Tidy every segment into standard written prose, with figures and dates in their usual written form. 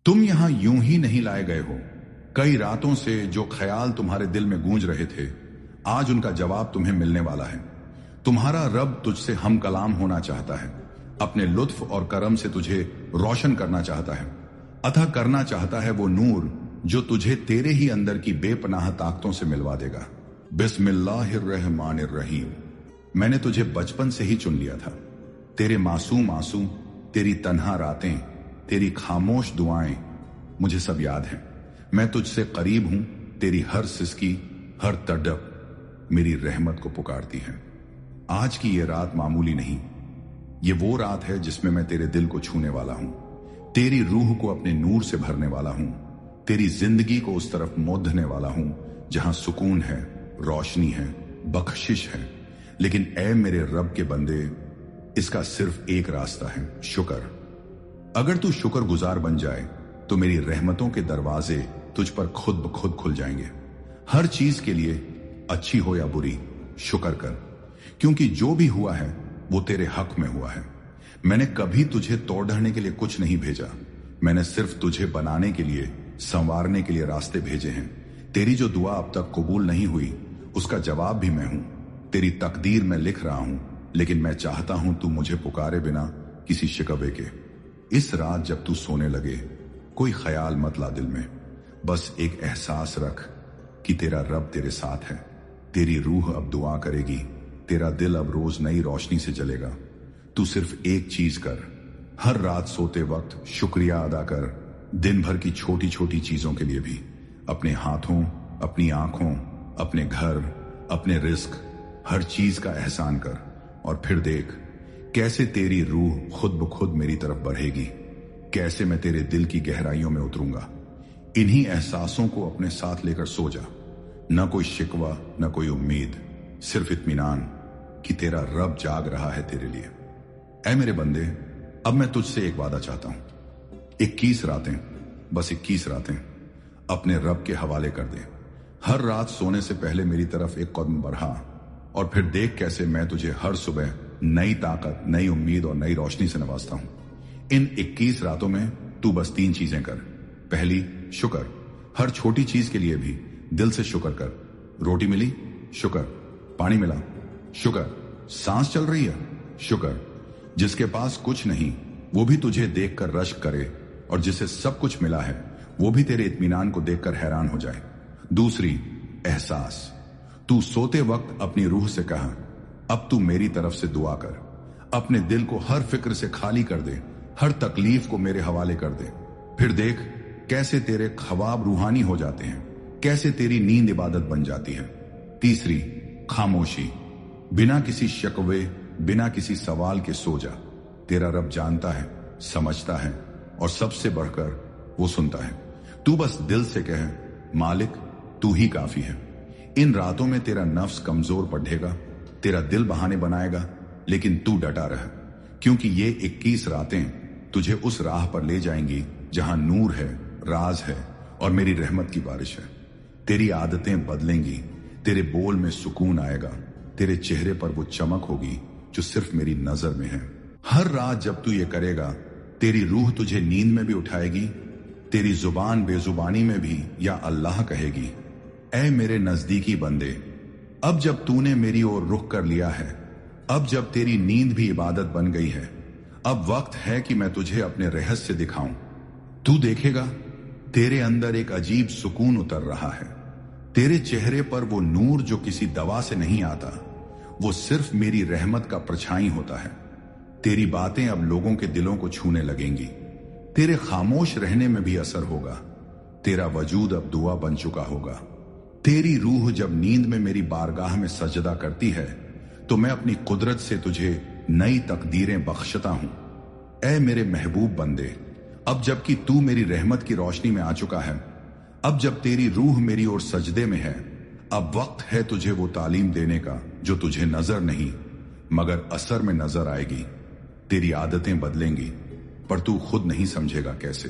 तुम यहां यूं ही नहीं लाए गए हो। कई रातों से जो ख्याल तुम्हारे दिल में गूंज रहे थे, आज उनका जवाब तुम्हें मिलने वाला है। तुम्हारा रब तुझसे हम कलाम होना चाहता है, अपने लुत्फ और करम से तुझे रोशन करना चाहता है, अतः करना चाहता है वो नूर जो तुझे तेरे ही अंदर की बेपनाह ताकतों से मिलवा देगा। बिस्मिल्लाहिर्रहमानिर्रहीम। मैंने तुझे बचपन से ही चुन लिया था। तेरे मासूम आंसू, तेरी तन्हा रातें, तेरी खामोश दुआएं, मुझे सब याद है। मैं तुझसे करीब हूं। तेरी हर सिसकी, हर तड़प मेरी रहमत को पुकारती है। आज की ये रात मामूली नहीं, ये वो रात है जिसमें मैं तेरे दिल को छूने वाला हूं, तेरी रूह को अपने नूर से भरने वाला हूं, तेरी जिंदगी को उस तरफ मोड़ने वाला हूं जहां सुकून है, रोशनी है, बख्शिश है। लेकिन ऐ मेरे रब के बंदे, इसका सिर्फ एक रास्ता है, शुक्र। अगर तू शुक्रगुजार बन जाए तो मेरी रहमतों के दरवाजे तुझ पर खुद ब खुद खुल जाएंगे। हर चीज के लिए, अच्छी हो या बुरी, शुक्र कर, क्योंकि जो भी हुआ है वो तेरे हक में हुआ है। मैंने कभी तुझे तोड़ने के लिए कुछ नहीं भेजा, मैंने सिर्फ तुझे बनाने के लिए, संवारने के लिए रास्ते भेजे हैं। तेरी जो दुआ अब तक कबूल नहीं हुई, उसका जवाब भी मैं हूं। तेरी तकदीर में लिख रहा हूं, लेकिन मैं चाहता हूं तू मुझे पुकारे बिना किसी शिकवे के। इस रात जब तू सोने लगे, कोई ख्याल मत ला दिल में, बस एक एहसास रख कि तेरा रब तेरे साथ है। तेरी रूह अब दुआ करेगी, तेरा दिल अब रोज नई रोशनी से जलेगा। तू सिर्फ एक चीज कर, हर रात सोते वक्त शुक्रिया अदा कर, दिन भर की छोटी छोटी चीजों के लिए भी। अपने हाथों, अपनी आंखों, अपने घर, अपने रिस्क, हर चीज का एहसान कर, और फिर देख कैसे तेरी रूह खुद ब खुद मेरी तरफ बढ़ेगी, कैसे मैं तेरे दिल की गहराइयों में उतरूंगा। इन्हीं एहसासों को अपने साथ लेकर सो जा। न कोई शिकवा, न कोई उम्मीद, सिर्फ इत्मीनान कि तेरा रब जाग रहा है तेरे लिए। ऐ मेरे बंदे, अब मैं तुझसे एक वादा चाहता हूं। 21 रातें, बस 21 रातें अपने रब के हवाले कर दे। हर रात सोने से पहले मेरी तरफ एक कदम बढ़ा, और फिर देख कैसे मैं तुझे हर सुबह नई ताकत, नई उम्मीद और नई रोशनी से नवाजता हूं। इन 21 रातों में तू बस 3 चीजें कर। पहली, शुक्र। हर छोटी चीज के लिए भी दिल से शुक्र कर। रोटी मिली, शुक्र। पानी मिला, शुक्र। सांस चल रही है, शुक्र। जिसके पास कुछ नहीं, वो भी तुझे देखकर रश्क करे, और जिसे सब कुछ मिला है वो भी तेरे इत्मीनान को देखकर हैरान हो जाए। दूसरी, एहसास। तू सोते वक्त अपनी रूह से कहा, अब तू मेरी तरफ से दुआ कर। अपने दिल को हर फिक्र से खाली कर दे, हर तकलीफ को मेरे हवाले कर दे। फिर देख कैसे तेरे ख्वाब रूहानी हो जाते हैं, कैसे तेरी नींद इबादत बन जाती है। तीसरी, खामोशी। बिना किसी शकवे, बिना किसी सवाल के सो जा। तेरा रब जानता है, समझता है, और सबसे बढ़कर वो सुनता है। तू बस दिल से कहे, मालिक तू ही काफी है। इन रातों में तेरा नफ्स कमजोर पड़ेगा, तेरा दिल बहाने बनाएगा, लेकिन तू डटा रह, क्योंकि ये 21 रातें तुझे उस राह पर ले जाएंगी जहां नूर है, राज है, और मेरी रहमत की बारिश है। तेरी आदतें बदलेंगी, तेरे बोल में सुकून आएगा, तेरे चेहरे पर वो चमक होगी जो सिर्फ मेरी नजर में है। हर रात जब तू ये करेगा, तेरी रूह तुझे नींद में भी उठाएगी, तेरी जुबान बेजुबानी में भी या अल्लाह कहेगी। ऐ मेरे नजदीकी बंदे, अब जब तूने मेरी ओर रुख कर लिया है, अब जब तेरी नींद भी इबादत बन गई है, अब वक्त है कि मैं तुझे अपने रहस्य दिखाऊं। तू देखेगा तेरे अंदर एक अजीब सुकून उतर रहा है। तेरे चेहरे पर वो नूर जो किसी दवा से नहीं आता, वो सिर्फ मेरी रहमत का परछाई होता है। तेरी बातें अब लोगों के दिलों को छूने लगेंगी, तेरे खामोश रहने में भी असर होगा। तेरा वजूद अब दुआ बन चुका होगा। तेरी रूह जब नींद में मेरी बारगाह में सजदा करती है, तो मैं अपनी कुदरत से तुझे नई तकदीरें बख्शता हूं। ऐ मेरे महबूब बंदे, अब जबकि तू मेरी रहमत की रोशनी में आ चुका है, अब जब तेरी रूह मेरी ओर सजदे में है, अब वक्त है तुझे वो तालीम देने का जो तुझे नजर नहीं मगर असर में नजर आएगी। तेरी आदतें बदलेंगी, पर तू खुद नहीं समझेगा कैसे।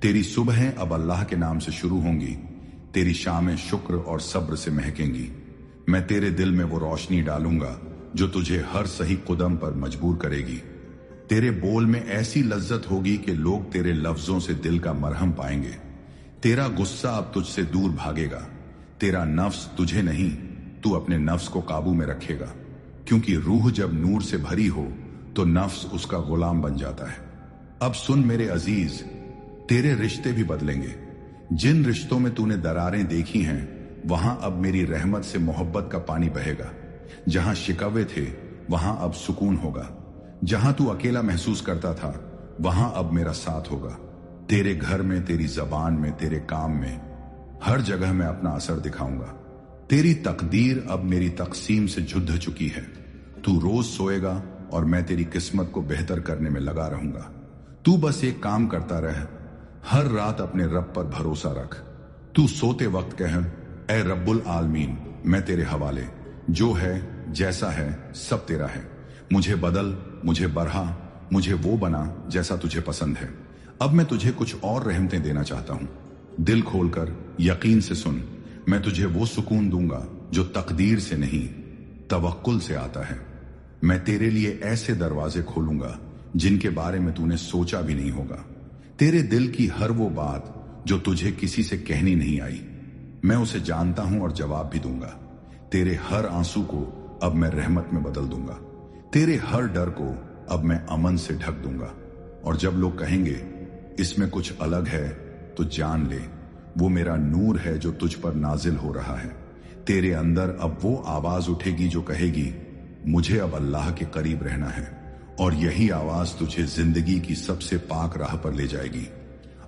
तेरी सुबहें अब अल्लाह के नाम से शुरू होंगी, तेरी शामें शुक्र और सब्र से महकेंगी। मैं तेरे दिल में वो रोशनी डालूंगा जो तुझे हर सही कदम पर मजबूर करेगी। तेरे बोल में ऐसी लज्जत होगी कि लोग तेरे लफ्जों से दिल का मरहम पाएंगे। तेरा गुस्सा अब तुझसे दूर भागेगा। तेरा नफ्स तुझे नहीं, तू अपने नफ्स को काबू में रखेगा, क्योंकि रूह जब नूर से भरी हो तो नफ्स उसका गुलाम बन जाता है। अब सुन मेरे अजीज, तेरे रिश्ते भी बदलेंगे। जिन रिश्तों में तूने दरारें देखी हैं, वहां अब मेरी रहमत से मोहब्बत का पानी बहेगा। जहां शिकवे थे वहां अब सुकून होगा। जहां तू अकेला महसूस करता था वहां अब मेरा साथ होगा। तेरे घर में, तेरी जबान में, तेरे काम में, हर जगह मैं अपना असर दिखाऊंगा। तेरी तकदीर अब मेरी तकसीम से जुड़ चुकी है। तू रोज सोएगा और मैं तेरी किस्मत को बेहतर करने में लगा रहूंगा। तू बस एक काम करता रह, हर रात अपने रब पर भरोसा रख। तू सोते वक्त कह, ए रब्बुल आलमीन, मैं तेरे हवाले, जो है जैसा है सब तेरा है। मुझे बदल, मुझे बढ़ा, मुझे वो बना जैसा तुझे पसंद है। अब मैं तुझे कुछ और रहमतें देना चाहता हूं। दिल खोलकर यकीन से सुन, मैं तुझे वो सुकून दूंगा जो तकदीर से नहीं, तवक्कुल से आता है। मैं तेरे लिए ऐसे दरवाजे खोलूंगा जिनके बारे में तूने सोचा भी नहीं होगा। तेरे दिल की हर वो बात जो तुझे किसी से कहनी नहीं आई, मैं उसे जानता हूं और जवाब भी दूंगा। तेरे हर आंसू को अब मैं रहमत में बदल दूंगा। तेरे हर डर को अब मैं अमन से ढक दूंगा। और जब लोग कहेंगे इसमें कुछ अलग है, तो जान ले वो मेरा नूर है जो तुझ पर नाजिल हो रहा है। तेरे अंदर अब वो आवाज उठेगी जो कहेगी मुझे अब अल्लाह के करीब रहना है, और यही आवाज तुझे जिंदगी की सबसे पाक राह पर ले जाएगी।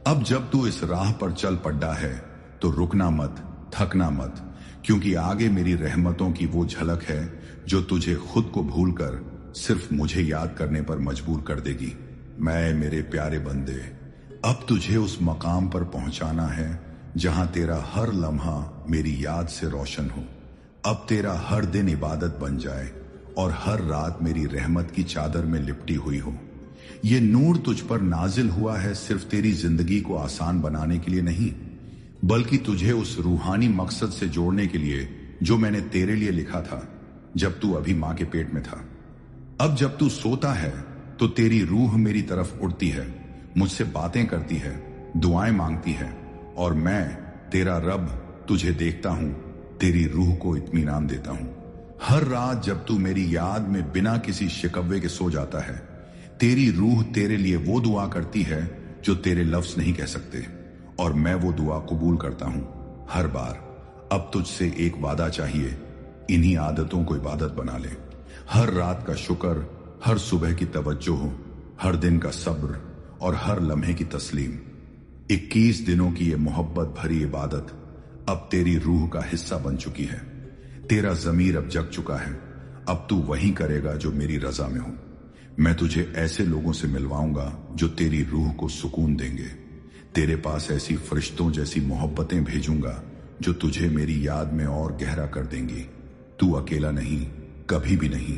अब जब तू इस राह पर चल पड़ा है तो रुकना मत, थकना मत, क्योंकि आगे मेरी रहमतों की वो झलक है जो तुझे खुद को भूलकर सिर्फ मुझे याद करने पर मजबूर कर देगी। मैं, मेरे प्यारे बंदे, अब तुझे उस मकाम पर पहुंचाना है जहां तेरा हर लम्हा मेरी याद से रोशन हो। अब तेरा हर दिन इबादत बन जाए और हर रात मेरी रहमत की चादर में लिपटी हुई हो। ये नूर तुझ पर नाजिल हुआ है सिर्फ तेरी जिंदगी को आसान बनाने के लिए नहीं, बल्कि तुझे उस रूहानी मकसद से जोड़ने के लिए जो मैंने तेरे लिए लिखा था जब तू अभी मां के पेट में था। अब जब तू सोता है तो तेरी रूह मेरी तरफ उड़ती है, मुझसे बातें करती है, दुआएं मांगती है, और मैं तेरा रब तुझे देखता हूं, तेरी रूह को इत्मीनान देता हूं। हर रात जब तू मेरी याद में बिना किसी शिकवे के सो जाता है, तेरी रूह तेरे लिए वो दुआ करती है जो तेरे लफ्ज नहीं कह सकते, और मैं वो दुआ कबूल करता हूं हर बार। अब तुझसे एक वादा चाहिए, इन्हीं आदतों को इबादत बना ले। हर रात का शुक्र, हर सुबह की तवज्जो, हर दिन का सब्र और हर लम्हे की तस्लीम। 21 दिनों की ये मोहब्बत भरी इबादत अब तेरी रूह का हिस्सा बन चुकी है। तेरा ज़मीर अब जग चुका है। अब तू वही करेगा जो मेरी रजा में हो। मैं तुझे ऐसे लोगों से मिलवाऊंगा जो तेरी रूह को सुकून देंगे। तेरे पास ऐसी फरिश्तों जैसी मोहब्बतें भेजूंगा जो तुझे मेरी याद में और गहरा कर देंगी। तू अकेला नहीं, कभी भी नहीं।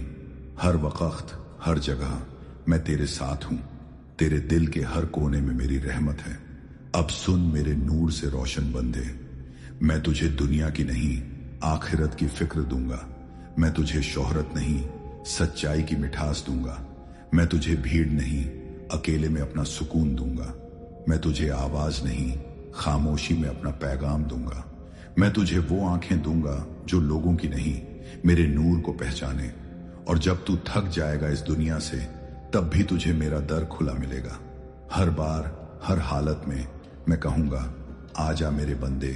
हर वक्त, हर जगह मैं तेरे साथ हूं। तेरे दिल के हर कोने में मेरी रहमत है। अब सुन मेरे नूर से रोशन बंदे, मैं तुझे दुनिया की नहीं आखिरत की फिक्र दूंगा। मैं तुझे शोहरत नहीं सच्चाई की मिठास दूंगा। मैं तुझे भीड़ नहीं अकेले में अपना सुकून दूंगा। मैं तुझे आवाज नहीं खामोशी में अपना पैगाम दूंगा। मैं तुझे वो आंखें दूंगा जो लोगों की नहीं मेरे नूर को पहचाने। और जब तू थक जाएगा इस दुनिया से, तब भी तुझे मेरा दर खुला मिलेगा। हर बार, हर हालत में मैं कहूंगा आजा मेरे बंदे,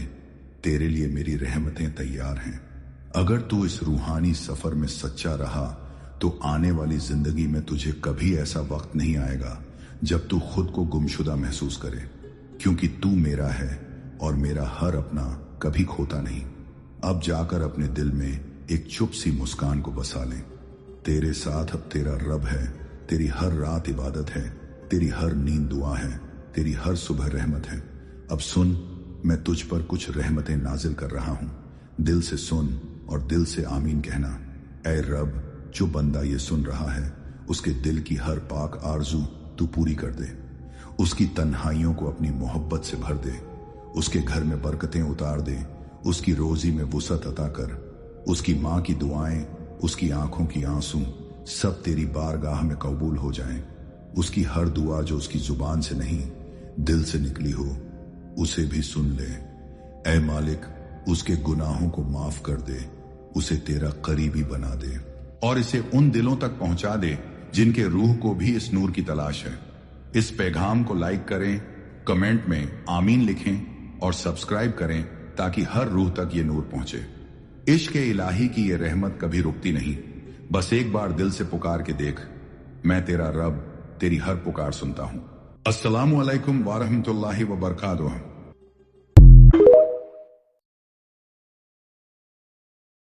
तेरे लिए मेरी रहमतें तैयार हैं। अगर तू इस रूहानी सफर में सच्चा रहा तो आने वाली जिंदगी में तुझे कभी ऐसा वक्त नहीं आएगा जब तू खुद को गुमशुदा महसूस करे, क्योंकि तू मेरा है और मेरा हर अपना कभी खोता नहीं। अब जाकर अपने दिल में एक चुप सी मुस्कान को बसा ले। तेरे साथ अब तेरा रब है। तेरी हर रात इबादत है, तेरी हर नींद दुआ है, तेरी हर सुबह रहमत है। अब सुन, मैं तुझ पर कुछ रहमतें नाजिल कर रहा हूं। दिल से सुन और दिल से आमीन कहना। ऐ रब, जो बंदा ये सुन रहा है उसके दिल की हर पाक आरजू तू पूरी कर दे। उसकी तन्हाइयों को अपनी मोहब्बत से भर दे। उसके घर में बरकतें उतार दे। उसकी रोजी में वुसअत अता कर। उसकी माँ की दुआएं, उसकी आंखों की आंसू सब तेरी बारगाह में कबूल हो जाएं। उसकी हर दुआ जो उसकी जुबान से नहीं दिल से निकली हो उसे भी सुन ले। ऐ मालिक, उसके गुनाहों को माफ कर दे, उसे तेरा करीबी बना दे और इसे उन दिलों तक पहुंचा दे जिनके रूह को भी इस नूर की तलाश है। इस पैगाम को लाइक करें, कमेंट में आमीन लिखें और सब्सक्राइब करें ताकि हर रूह तक ये नूर पहुंचे। इश्क इलाही की ये रहमत कभी रुकती नहीं। बस एक बार दिल से पुकार के देख, मैं तेरा रब तेरी हर पुकार सुनता हूं। अस्सलामु अलैकुम व रहमतुल्लाहि व बरकातुहू।